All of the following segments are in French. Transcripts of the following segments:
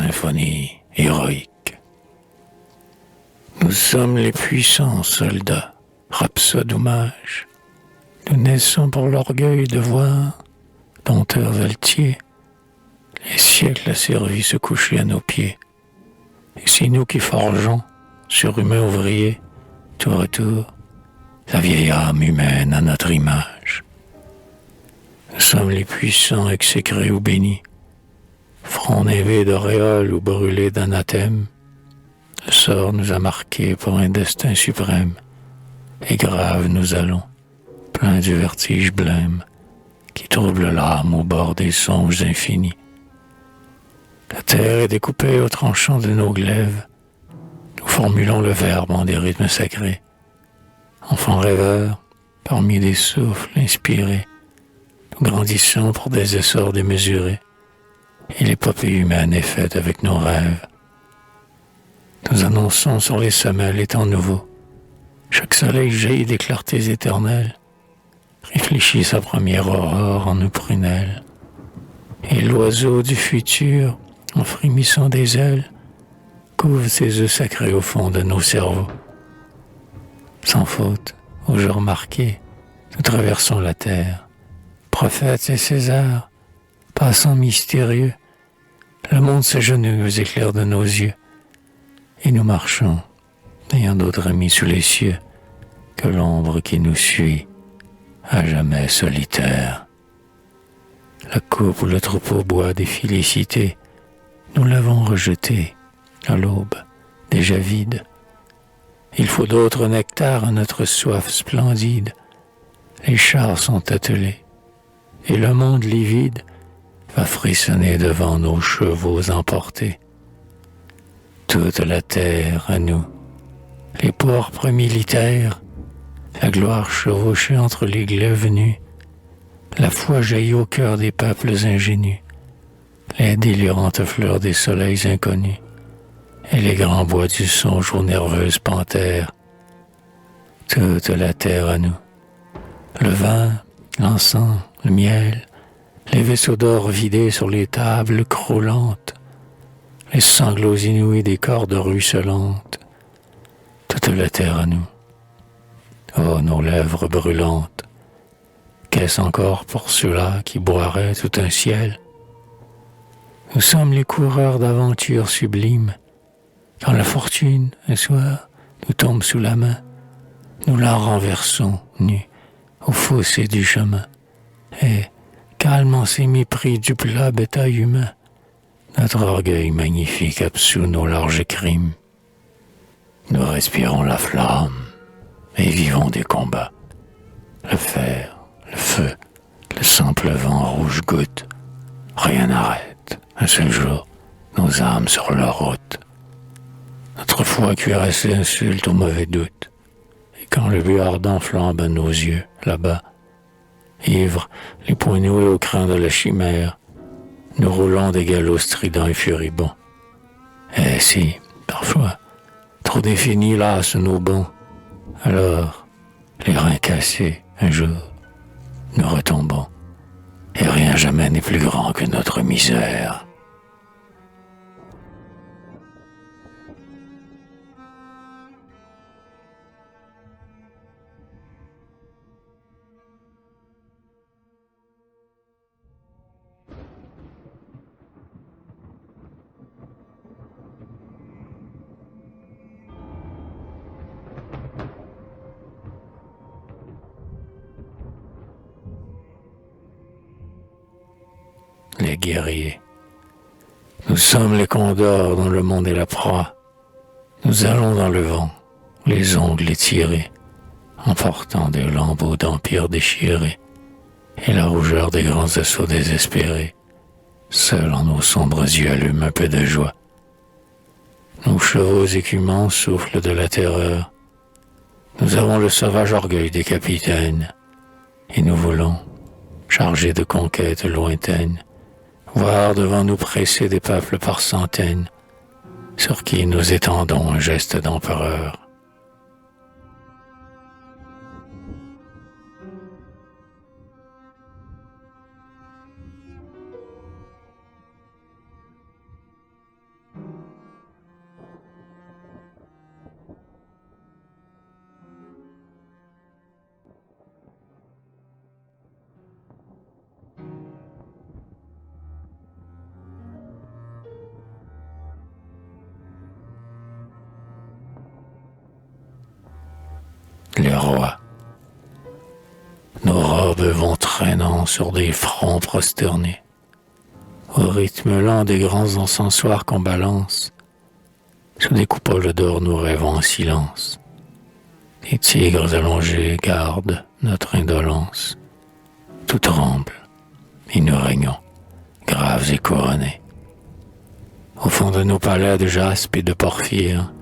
symphonie héroïque. Nous sommes les puissants soldats, rhapsodes hommages. Nous naissons pour l'orgueil de voir, dompteurs altiers, les siècles asservis se coucher à nos pieds. Et c'est nous qui forgeons, surhumains ouvriers, tour à tour, la vieille âme humaine à notre image. Nous sommes les puissants exécrés ou bénis, front névé d'auréoles ou brûlés d'anathèmes. Le sort nous a marqués pour un destin suprême, et grave nous allons, plein du vertige blême, qui trouble l'âme au bord des songes infinis. La terre est découpée au tranchant de nos glaives, nous formulons le verbe en des rythmes sacrés. Enfants rêveurs, parmi des souffles inspirés, nous grandissons pour des essors démesurés, et l'épopée humaine est faite avec nos rêves. Nous annonçons sur les sommets les temps nouveaux. Chaque soleil jaillit des clartés éternelles, réfléchit sa première aurore en nos prunelles. Et l'oiseau du futur, en frémissant des ailes, couvre ses œufs sacrés au fond de nos cerveaux. Sans faute, au jour marqué, nous traversons la terre. Prophètes et Césars, passant mystérieux, le monde s'agenouille aux éclairs de nos yeux. Et nous marchons, n'ayant d'autre ami sous les cieux que l'ombre qui nous suit, à jamais solitaire. La coupe où le troupeau boit des félicités, nous l'avons rejetée à l'aube, déjà vide. Il faut d'autres nectars à notre soif splendide. Les chars sont attelés, et le monde livide va frissonner devant nos chevaux emportés. Toute la terre à nous, les pourpres militaires, la gloire chevauchée entre les glaives nus, la foi jaillit au cœur des peuples ingénus, les délirantes fleurs des soleils inconnus, et les grands bois du songe aux nerveuses panthères. Toute la terre à nous, le vin, l'encens, le miel, les vaisseaux d'or vidés sur les tables croulantes, les sanglots inouïs des cordes ruisselantes, toute la terre à nous. Oh, nos lèvres brûlantes, qu'est-ce encore pour ceux-là qui boiraient tout un ciel? Nous sommes les coureurs d'aventures sublimes. Quand la fortune, un soir, nous tombe sous la main, nous la renversons, nus, au fossé du chemin. Et, calme en ces mépris du plat bétail humain, notre orgueil magnifique absout nos larges crimes. Nous respirons la flamme et vivons des combats. Le fer, le feu, le sang pleuvant rouge goutte. Rien n'arrête, un seul jour, nos âmes sur leur route. Notre foi cuirassée insulte au mauvais doute. Et quand le but ardent flambe à nos yeux, là-bas, ivres, les poings noués au crin de la chimère, nous roulons des galops stridents et furibonds. Et si, parfois, trop définis lassent nos bonds, alors, les reins cassés, un jour, nous retombons, et rien jamais n'est plus grand que notre misère. Les guerriers. Nous sommes les condors dont le monde est la proie. Nous allons dans le vent, les ongles étirés, emportant des lambeaux d'empire déchirés, et la rougeur des grands assauts désespérés. Seuls en nos sombres yeux allume un peu de joie. Nos chevaux écumants soufflent de la terreur. Nous avons le sauvage orgueil des capitaines, et nous voulons, chargés de conquêtes lointaines, voir devant nous presser des peuples par centaines, sur qui nous étendons un geste d'empereur. les rois. Nos robes vont traînant sur des fronts prosternés, au rythme lent des grands encensoirs qu'on balance. Sous des coupoles d'or nous rêvons en silence. Les tigres allongés gardent notre indolence. Tout tremble, et nous régnons, graves et couronnés. Au fond de nos palais de jaspe et de porphyre,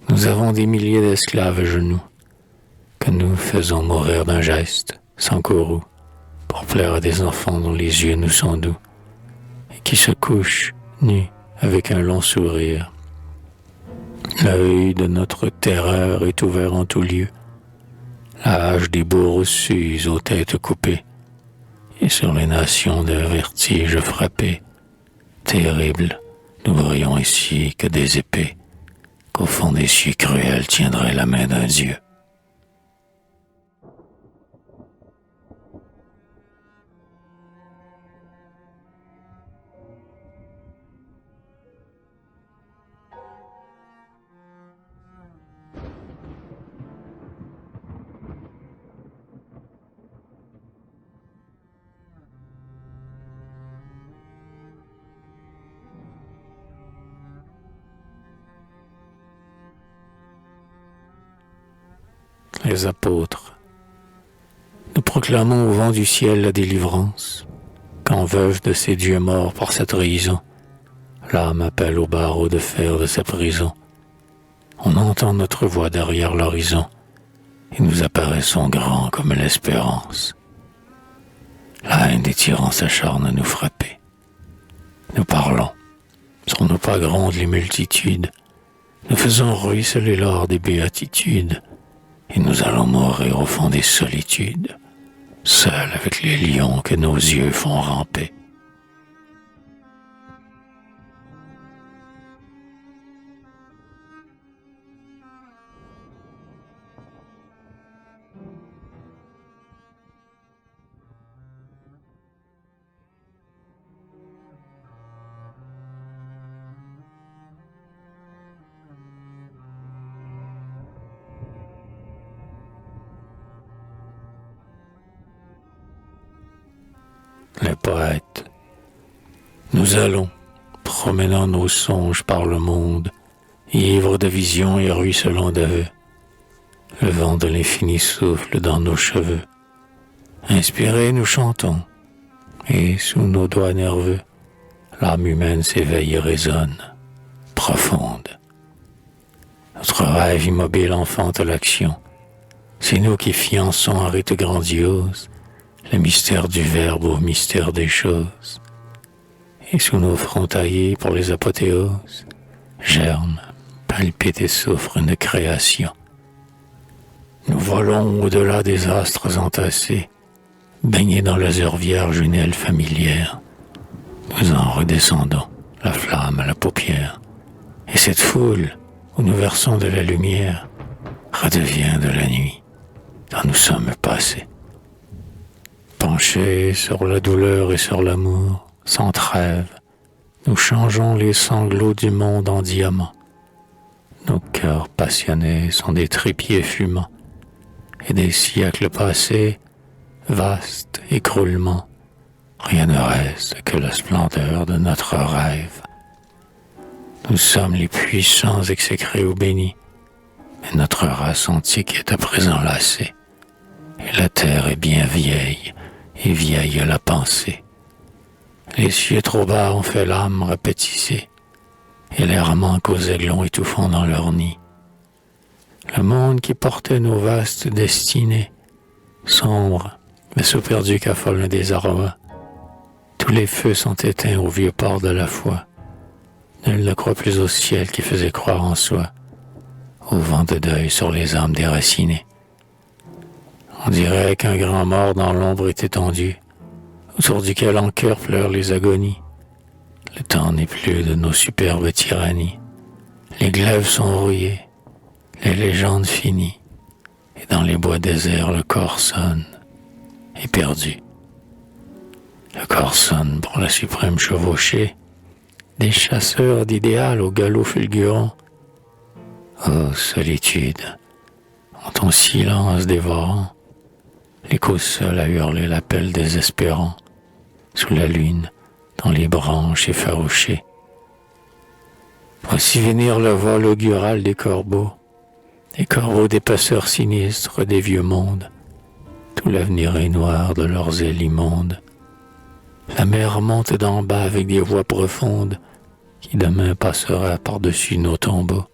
nous avons des milliers d'esclaves à genoux, que nous faisons mourir d'un geste, sans courroux, pour plaire à des enfants dont les yeux nous sont doux, et qui se couchent, nus, avec un long sourire. L'œil de notre terreur est ouvert en tout lieu. La hache des bourreaux s'use aux têtes coupées, et sur les nations d'un vertige frappé, terrible, nous voyons ici que des épées, qu'au fond des cieux cruels tiendraient la main d'un dieu. Les apôtres. Nous proclamons au vent du ciel la délivrance, quand veuve de ces dieux morts par sa trahison, l'âme appelle aux barreaux de fer de sa prison. On entend notre voix derrière l'horizon, et nous apparaissons grands comme l'espérance. La haine des tyrans s'acharne à nous frapper. Nous parlons, sur nos pas grondes les multitudes, nous faisons ruisseler l'or des béatitudes, et nous allons mourir au fond des solitudes, seuls avec les lions que nos yeux font ramper. Les poètes, nous allons, promenant nos songes par le monde, ivres de visions et ruisselants d'aveux. Le vent de l'infini souffle dans nos cheveux. Inspirés, nous chantons, et sous nos doigts nerveux, l'âme humaine s'éveille et résonne, profonde. Notre rêve immobile enfante l'action. C'est nous qui fiançons un rite grandiose, le mystère du Verbe au mystère des choses. Et sous nos fronts taillés pour les apothéoses, germe, palpite et souffre une création. Nous volons au-delà des astres entassés, baignés dans l'azur vierge une aile familière. Nous en redescendons, la flamme à la paupière. Et cette foule, où nous versons de la lumière, redevient de la nuit, dont nous sommes passés. Penchés sur la douleur et sur l'amour, sans trêve, nous changeons les sanglots du monde en diamants. Nos cœurs passionnés sont des trépieds fumants, et des siècles passés, vaste écroulement, rien ne reste que la splendeur de notre rêve. Nous sommes les puissants exécrés ou bénis, mais notre race antique est à présent lassée, et la terre est bien vieille, et vieille la pensée. Les cieux trop bas ont fait l'âme rapetissée, et l'air manque aux aiglons étouffant dans leur nid. Le monde qui portait nos vastes destinées, sombre, vaisseau perdu qu'affole un désarroi. Tous les feux sont éteints au vieux port de la foi. Nul ne croit plus au ciel qui faisait croire en soi, au vent de deuil sur les âmes déracinées. On dirait qu'un grand mort dans l'ombre est étendu, autour duquel en cœur pleurent les agonies. Le temps n'est plus de nos superbes tyrannies. Les glaives sont rouillés, les légendes finies, et dans les bois déserts le corps sonne, éperdu. Le corps sonne pour la suprême chevauchée des chasseurs d'idéal au galop fulgurant. Ô solitude, en ton silence dévorant, l'écho seul a hurlé l'appel désespérant, sous la lune, dans les branches effarouchées. Voici venir le vol augural des corbeaux des passeurs sinistres des vieux mondes. Tout l'avenir est noir de leurs ailes immondes. La mer monte d'en bas avec des voix profondes qui demain passera par-dessus nos tombeaux.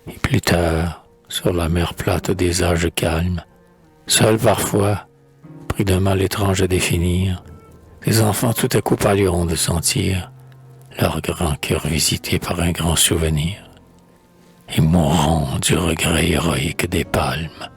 Et plus tard, sur la mer plate des âges calmes, seuls parfois, pris d'un mal étrange à définir, les enfants tout à coup pâliront de sentir leur grand cœur visité par un grand souvenir et mourront du regret héroïque des palmes.